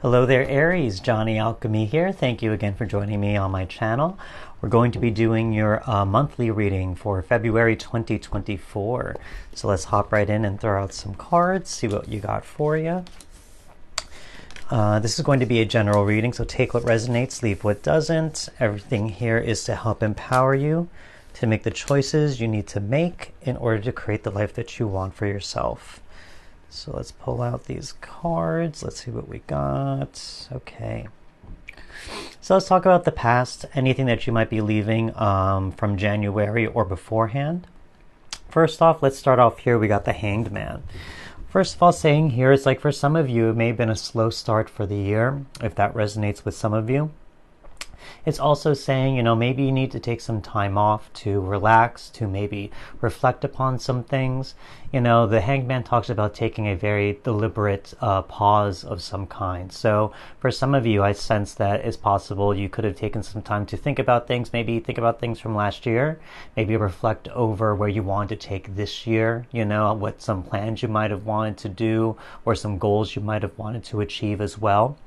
Hello there, Aries. Johnny Alchemy here. Thank you again for joining me on my channel. We're going to be doing your monthly reading for February 2024. So let's hop right in and throw out some cards, see what you got for you. This is going to be a general reading, so take what resonates, leave what doesn't. Everything here is to help empower you to make the choices you need to make in order to create the life that you want for yourself. So let's pull out these cards. Let's see what we got. Okay. So let's talk about the past, anything that you might be leaving from January or beforehand. First off, let's start off here. We got the Hanged Man. First of all, saying here, it's like for some of you, it may have been a slow start for the year, if that resonates with some of you. It's also saying, you know, maybe you need to take some time off to relax, to maybe reflect upon some things. You know, the Hanged Man talks about taking a very deliberate pause of some kind. So for some of you, I sense that it's possible you could have taken some time to think about things, maybe think about things from last year, maybe reflect over where you want to take this year, you know, what some plans you might have wanted to do or some goals you might have wanted to achieve as well.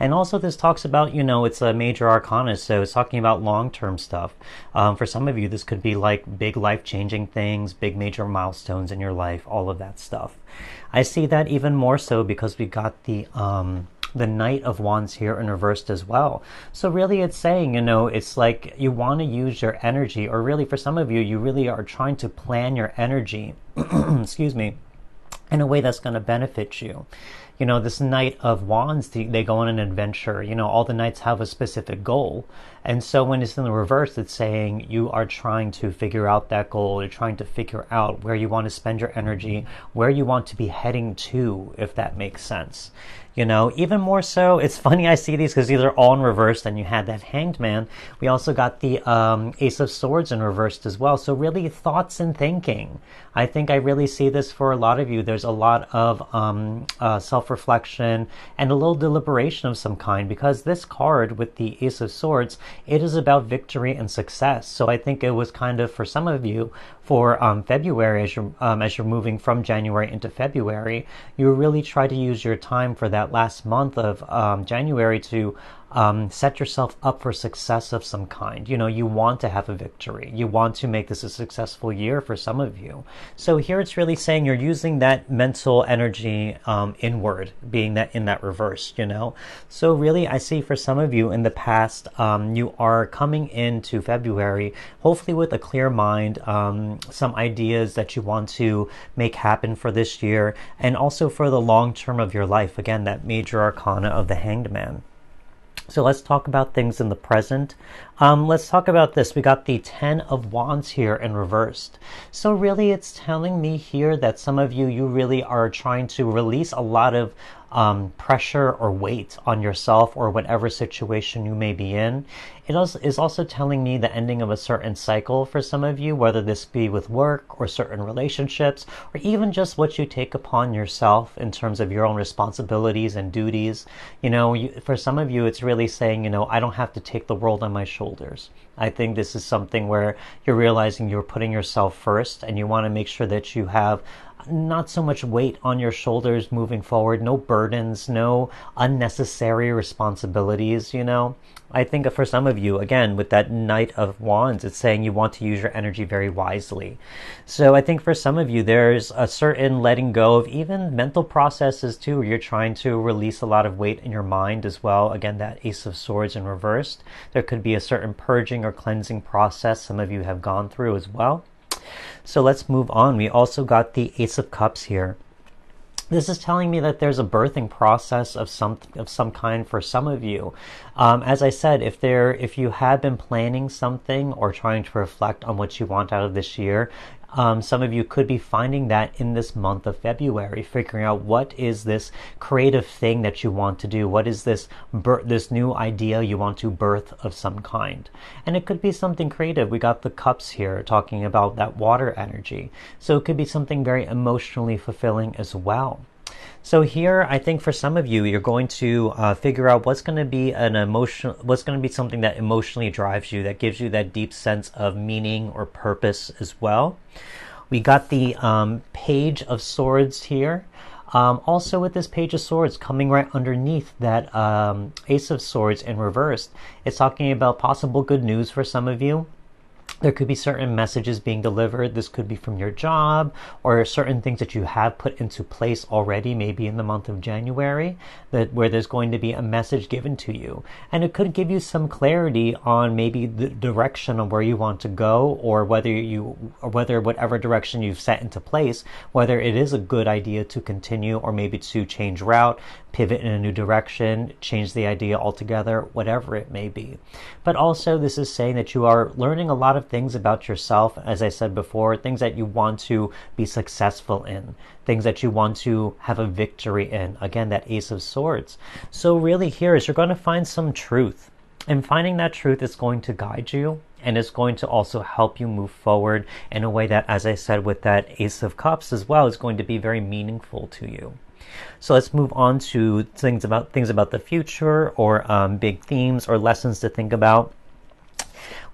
And also this talks about, you know, it's a major arcana, so it's talking about long-term stuff. For some of you, this could be like big life-changing things, big major milestones in your life, all of that stuff. I see that even more so because we got the Knight of Wands here in reversed as well. So really it's saying, you know, it's like you want to use your energy, or really for some of you, you really are trying to plan your energy, excuse me, in a way that's going to benefit you. You know, this Knight of Wands, they go on an adventure. You know, all the knights have a specific goal. And so when it's in the reverse, it's saying you are trying to figure out that goal. You're trying to figure out where you want to spend your energy, where you want to be heading to, if that makes sense. You know, even more so, it's funny I see these because these are all in reverse, and you had that Hanged Man. We also got the Ace of Swords in reversed as well. So really thoughts and thinking. I think I really see this for a lot of you. There's a lot of self-reflection and a little deliberation of some kind, because this card with the Ace of Swords, it is about victory and success. So I think it was kind of for some of you for February, as you're moving from January into February, you really try to use your time for that last month of January to set yourself up for success of some kind. You know, you want to have a victory. You want to make this a successful year for some of you. So here it's really saying you're using that mental energy inward, being that in that reverse, you know. So really I see for some of you in the past, you are coming into February, hopefully with a clear mind, some ideas that you want to make happen for this year, and also for the long term of your life. Again, that major arcana of the Hanged Man. So let's talk about things in the present. Let's talk about this. We got the Ten of Wands here in reversed. So really it's telling me here that some of you, you really are trying to release a lot of pressure or weight on yourself or whatever situation you may be in. It is also telling me the ending of a certain cycle for some of you, whether this be with work or certain relationships, or even just what you take upon yourself in terms of your own responsibilities and duties. You know, for some of you, it's really saying, you know, I don't have to take the world on my shoulders. I think this is something where you're realizing you're putting yourself first, and you want to make sure that you have not so much weight on your shoulders moving forward, no burdens, no unnecessary responsibilities, you know. I think for some of you, again, with that Knight of Wands, it's saying you want to use your energy very wisely. So I think for some of you, there's a certain letting go of even mental processes too. You're trying to release a lot of weight in your mind as well. Again, that Ace of Swords in reversed. There could be a certain purging or cleansing process some of you have gone through as well. So let's move on. We also got the Ace of Cups here. This is telling me that there's a birthing process of some kind for some of you. As I said, if you have been planning something or trying to reflect on what you want out of this year, some of you could be finding that in this month of February, figuring out what is this creative thing that you want to do, what is this new idea you want to birth of some kind. And it could be something creative. We got the cups here talking about that water energy, so it could be something very emotionally fulfilling as well. So here, I think for some of you, you're going to figure out what's going to be something that emotionally drives you, that gives you that deep sense of meaning or purpose as well. We got the Page of Swords here. Also with this Page of Swords coming right underneath that Ace of Swords in reversed, it's talking about possible good news for some of you. There could be certain messages being delivered. This could be from your job or certain things that you have put into place already, maybe in the month of January, where there's going to be a message given to you. And it could give you some clarity on maybe the direction of where you want to go, or whether whatever direction you've set into place, whether it is a good idea to continue or maybe to change route, pivot in a new direction, change the idea altogether, whatever it may be. But also this is saying that you are learning a lot of things about yourself, as I said before, things that you want to be successful in, things that you want to have a victory in. Again, that Ace of Swords. So really here is you're going to find some truth. And finding that truth is going to guide you, and it's going to also help you move forward in a way that, as I said with that Ace of Cups as well, is going to be very meaningful to you. So let's move on to things about the future, or big themes or lessons to think about.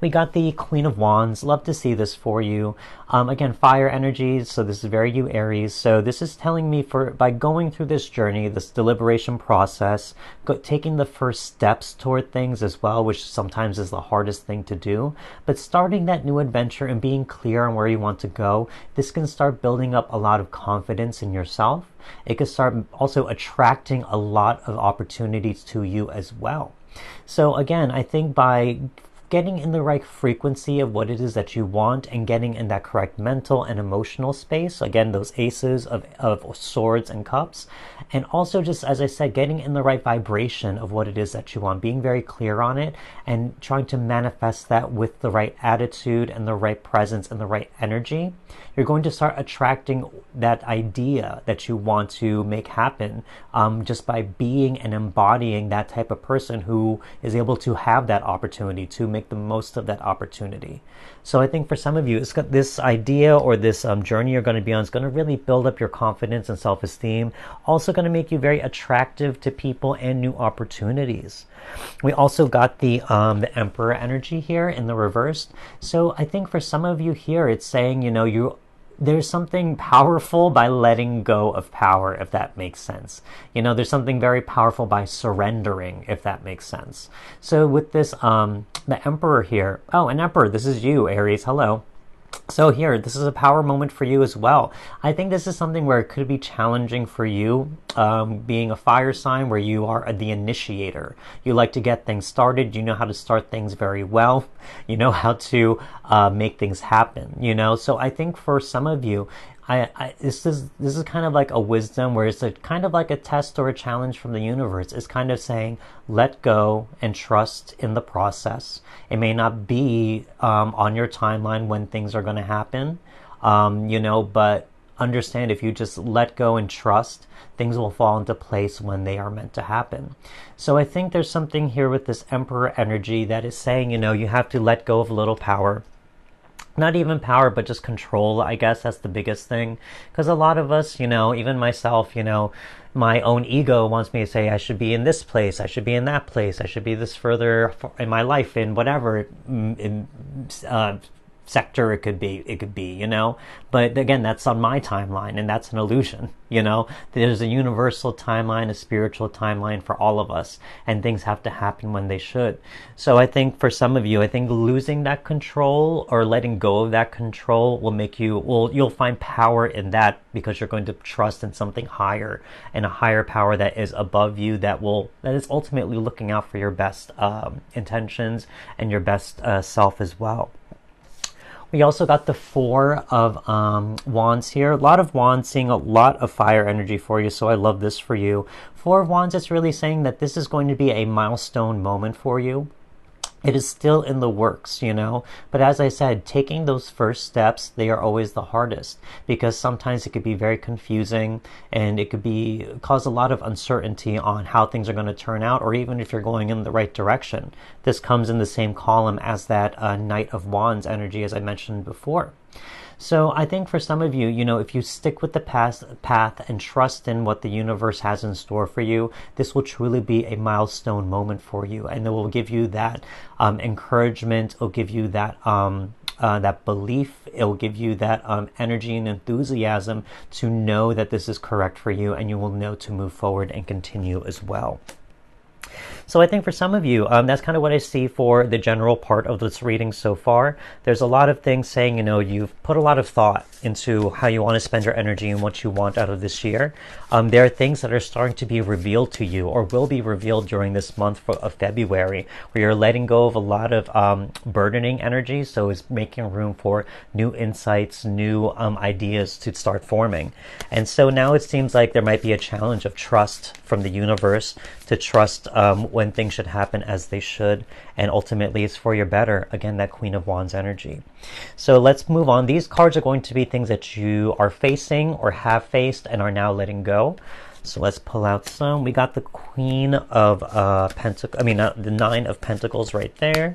We got the Queen of Wands. Love to see this for you. Again, fire energies, so this is very you, Aries. So this is telling me by going through this journey, this deliberation process, taking the first steps toward things as well, which sometimes is the hardest thing to do, but starting that new adventure and being clear on where you want to go, this can start building up a lot of confidence in yourself. It can start also attracting a lot of opportunities to you as well. So again, I think by getting in the right frequency of what it is that you want and getting in that correct mental and emotional space, again, those aces of swords and cups, and also just, as I said, getting in the right vibration of what it is that you want, being very clear on it and trying to manifest that with the right attitude and the right presence and the right energy, you're going to start attracting that idea that you want to make happen, just by being and embodying that type of person who is able to have that opportunity, to make the most of that opportunity. So I think for some of you, it's got this idea or this journey you're going to be on is going to really build up your confidence and self-esteem. Also going to make you very attractive to people and new opportunities. We also got the Emperor energy here in the reversed. So I think for some of you here, it's saying, there's something powerful by letting go of power, if that makes sense. There's something very powerful by surrendering, if that makes sense. So with this, the Emperor here, an Emperor, this is you, Aries, hello. So here, this is a power moment for you as well. I think this is something where it could be challenging for you, being a fire sign where you are the initiator. You like to get things started. You know how to start things very well. You know how to make things happen, So I think for some of you, this is kind of like a wisdom where it's kind of like a test or a challenge from the universe. It's kind of saying, let go and trust in the process. It may not be on your timeline when things are going to happen, but understand, if you just let go and trust, things will fall into place when they are meant to happen. So I think there's something here with this Emperor energy that is saying, you have to let go of a little power. Not even power, but just control. I guess that's the biggest thing. Because a lot of us, even myself, my own ego wants me to say, I should be in this place, I should be in that place, I should be this further in my life, in whatever sector it could be, But again, that's on my timeline, and that's an illusion, There's a universal timeline, a spiritual timeline for all of us, and things have to happen when they should. So I think for some of you, losing that control or letting go of that control will make you'll find power in that, because you're going to trust in something higher, and a higher power that is above you, that is ultimately looking out for your best intentions and your best self as well. We also got the Four of Wands here. A lot of Wands, seeing a lot of fire energy for you, so I love this for you. Four of Wands, it's really saying that this is going to be a milestone moment for you. It is still in the works, but as I said, taking those first steps, they are always the hardest, because sometimes it could be very confusing, and it could cause a lot of uncertainty on how things are going to turn out, or even if you're going in the right direction. This comes in the same column as that Knight of Wands energy, as I mentioned before. So I think for some of you, if you stick with the path and trust in what the universe has in store for you, this will truly be a milestone moment for you. And it will give you that encouragement. It'll give you that that belief. It'll give you that energy and enthusiasm to know that this is correct for you, and you will know to move forward and continue as well. So I think for some of you, that's kind of what I see for the general part of this reading so far. There's a lot of things saying, you've put a lot of thought into how you want to spend your energy and what you want out of this year. There are things that are starting to be revealed to you or will be revealed during this month of February, where you're letting go of a lot of burdening energy. So it's making room for new insights, new ideas to start forming. And so now it seems like there might be a challenge of trust from the universe, to trust when things should happen as they should, and ultimately it's for your better. Again, that Queen of Wands energy. So let's move on. These cards are going to be things that you are facing or have faced and are now letting go. So let's pull out some. We got the Queen of the Nine of Pentacles right there.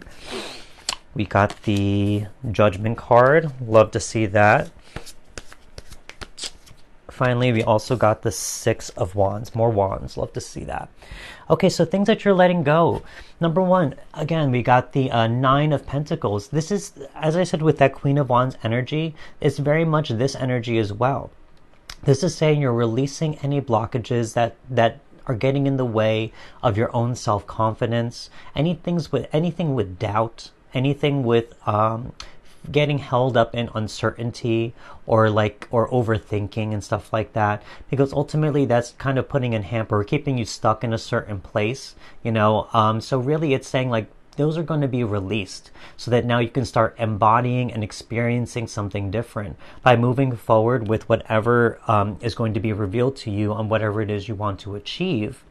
We got the Judgment card. Love to see that. Finally, we also got the Six of Wands. More wands. Love to see that. Okay, so things that you're letting go. Number one, again, we got the Nine of Pentacles. This is, as I said, with that Queen of Wands energy, it's very much this energy as well. This is saying you're releasing any blockages that are getting in the way of your own self-confidence, anything with doubt, anything with getting held up in uncertainty or overthinking and stuff like that, because ultimately that's kind of putting a hamper, keeping you stuck in a certain place, so really it's saying like those are going to be released so that now you can start embodying and experiencing something different by moving forward with whatever is going to be revealed to you on whatever it is you want to achieve.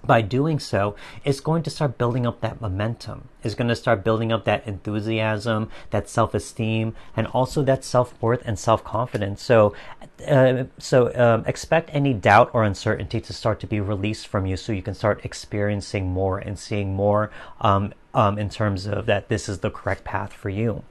By doing so, it's going to start building up that momentum. It's going to start building up that enthusiasm, that self-esteem, and also that self-worth and self-confidence. So expect any doubt or uncertainty to start to be released from you, so you can start experiencing more and seeing more in terms of that this is the correct path for you.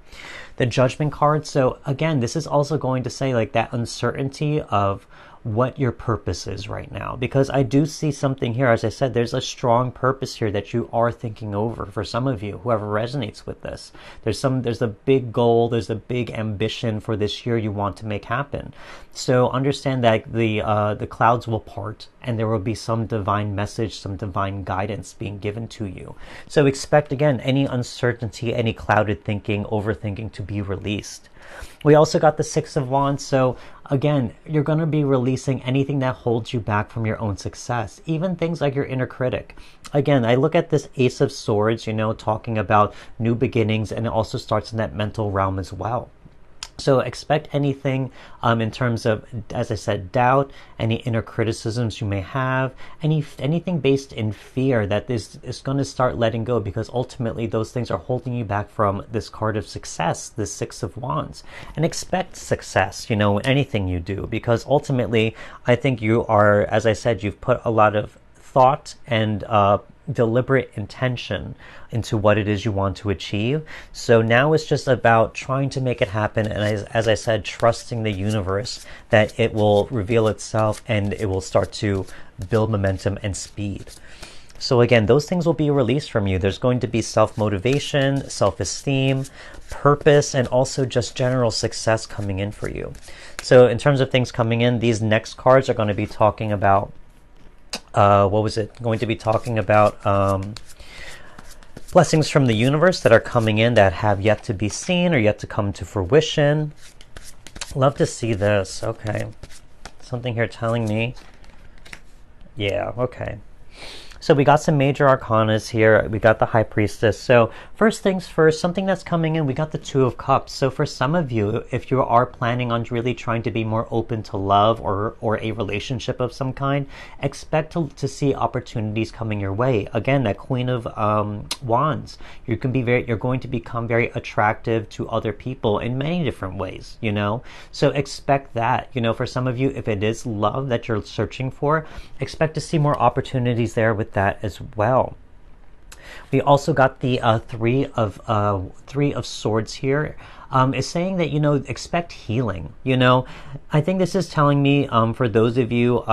The Judgment card. So again, this is also going to say like that uncertainty of what your purpose is right now, because I do see something here. As I said, there's a strong purpose here that you are thinking over. For some of you, whoever resonates with this, there's a big goal, there's a big ambition for this year you want to make happen. So understand that the clouds will part and there will be some divine message, some divine guidance being given to you. So expect, again, any uncertainty, any clouded thinking, overthinking to be released. We also got the Six of Wands. So again, you're going to be releasing anything that holds you back from your own success, even things like your inner critic. Again, I look at this Ace of Swords, talking about new beginnings, and it also starts in that mental realm as well. So expect anything in terms of, as I said, doubt, any inner criticisms you may have, anything based in fear that is going to start letting go, because ultimately those things are holding you back from this card of success, this Six of Wands. And expect success, in anything you do, because ultimately I think you are, as I said, you've put a lot of thought and deliberate intention into what it is you want to achieve. So now it's just about trying to make it happen, and as I said, trusting the universe that it will reveal itself and it will start to build momentum and speed. So again, those things will be released from you. There's going to be self-motivation, self-esteem, purpose, and also just general success coming in for you. So in terms of things coming in, these next cards are going to be talking about blessings from the universe that are coming in that have yet to be seen or yet to come to fruition. Love to see this. Okay. Something here telling me. Yeah, okay. So we got some major arcanas here. We got the High Priestess. So first things first, something that's coming in, we got the Two of Cups. So for some of you, if you are planning on really trying to be more open to love or a relationship of some kind, expect to see opportunities coming your way. Again, that Queen of Wands. You're going to become very attractive to other people in many different ways, So expect that, for some of you, if it is love that you're searching for, expect to see more opportunities there with that as well. We also got the Three of Swords here. Is saying that, expect healing. I think this is telling me, for those of you,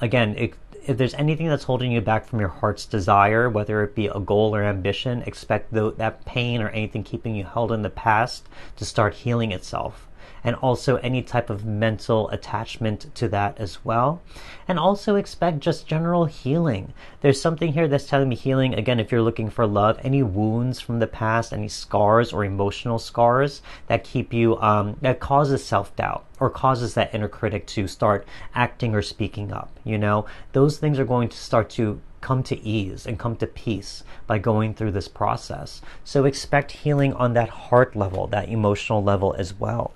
again, if there's anything that's holding you back from your heart's desire, whether it be a goal or ambition, expect that pain or anything keeping you held in the past to start healing itself. And also any type of mental attachment to that as well. And also expect just general healing. There's something here that's telling me healing, again, if you're looking for love, any wounds from the past, any scars or emotional scars that keep you, that causes self-doubt or causes that inner critic to start acting or speaking up, you know, those things are going to start to come to ease and come to peace by going through this process. So expect healing on that heart level, that emotional level as well.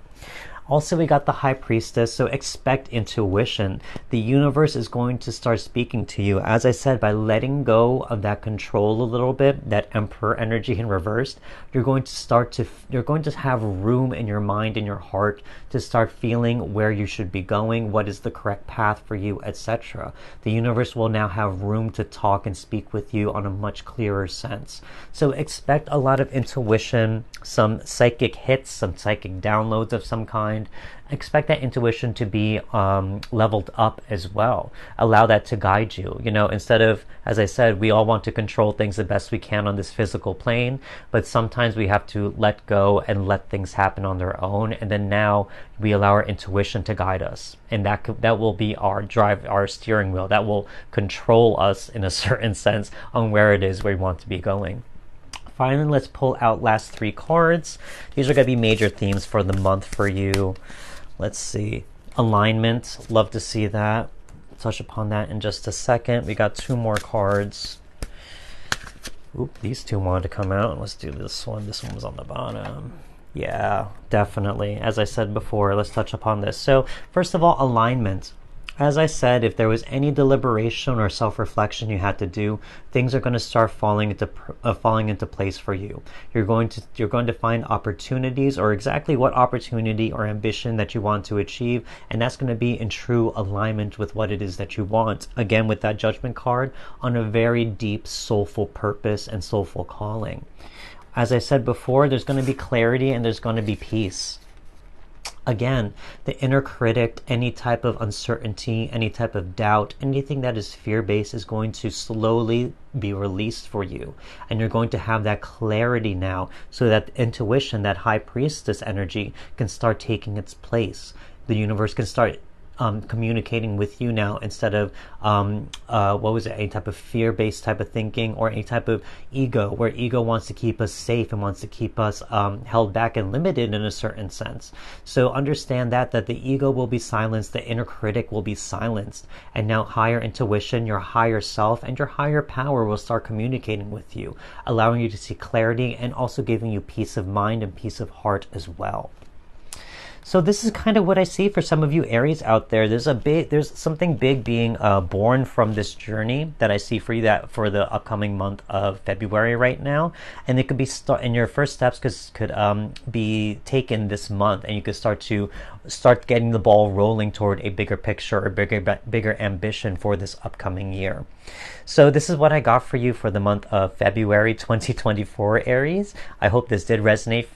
Also, we got the High Priestess, so expect intuition. The universe is going to start speaking to you, as I said, by letting go of that control a little bit, that Emperor energy in reverse. You're going to have room in your mind and your heart to start feeling where you should be going, what is the correct path for you, etc. The universe will now have room to talk and speak with you on a much clearer sense. So expect a lot of intuition, some psychic hits, some psychic downloads of some kind. Expect that intuition to be leveled up as well. Allow that to guide you. You know, instead of, as I said, we all want to control things the best we can on this physical plane, but sometimes we have to let go and let things happen on their own. And then now we allow our intuition to guide us, and that will be our drive, our steering wheel. That will control us in a certain sense on where it is we want to be going. Finally, let's pull out last 3 cards. These are going to be major themes for the month for you. Let's see. Alignment. Love to see that. Touch upon that in just a second. We got 2 more cards. Oop, these 2 wanted to come out. Let's do this one. This one was on the bottom. Yeah, definitely. As I said before, let's touch upon this. So, first of all, alignment. As I said, if there was any deliberation or self-reflection you had to do, things are going to start falling into place for you. You're going to find opportunities, or exactly what opportunity or ambition that you want to achieve, and that's going to be in true alignment with what it is that you want. Again, with that Judgment card, on a very deep, soulful purpose and soulful calling. As I said before, there's going to be clarity and there's going to be peace. Again, the inner critic, any type of uncertainty, any type of doubt, anything that is fear-based is going to slowly be released for you. And you're going to have that clarity now, so that intuition, that High Priestess energy, can start taking its place. The universe can start communicating with you now, instead of any type of fear-based type of thinking, or any type of ego, where ego wants to keep us safe and wants to keep us held back and limited in a certain sense. So understand that the ego will be silenced, the inner critic will be silenced, and now higher intuition, your higher self, and your higher power will start communicating with you, allowing you to see clarity and also giving you peace of mind and peace of heart as well. So this is kind of what I see for some of you Aries out there. There's something big being born from this journey that I see for you, that for the upcoming month of February right now. And it could be and your first steps could be taken this month, and you could start getting the ball rolling toward a bigger picture or bigger ambition for this upcoming year. So this is what I got for you for the month of February 2024, Aries. I hope this did resonate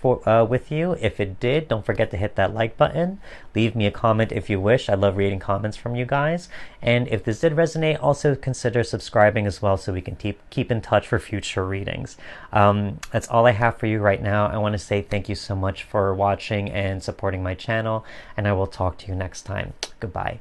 with you. If it did, don't forget to hit that like button. Leave me a comment if you wish. I love reading comments from you guys. And if this did resonate, also consider subscribing as well, so we can keep in touch for future readings. That's all I have for you right now. I want to say thank you so much for watching and supporting my channel, and I will talk to you next time. Goodbye.